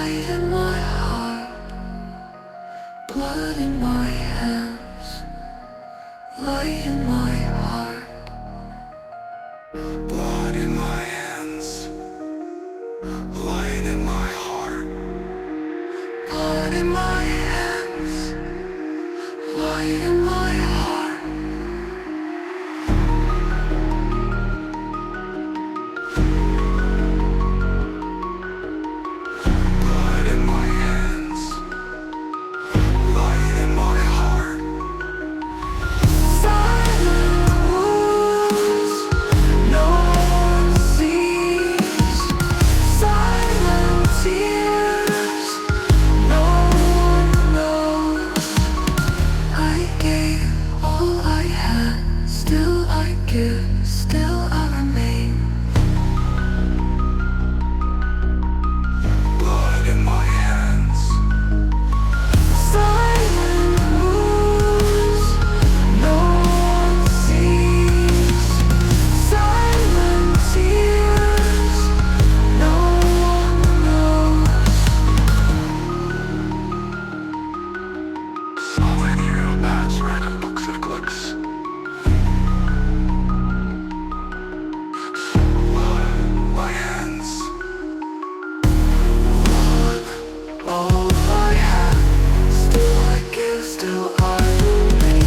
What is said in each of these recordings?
light in my heart, blood in my hands, light in my heart, Blood in my hands, light in my heart. blood in my hands, light in my heart. Blood in my hands, light in my heart. Silent wounds, no one sees. Silent tears, no one knows. I gave all I had, still I give, still I remain. Blood in my hands, Silent wounds, no one sees. Silent tears, no one knows. solid pads, random books of clicks. Blood in my hands, All I have, still I give, still I remain.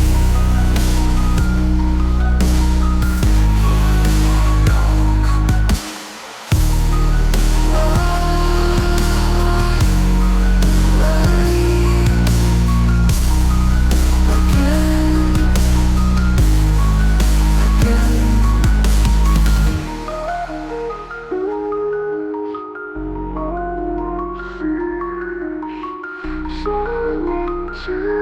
Again.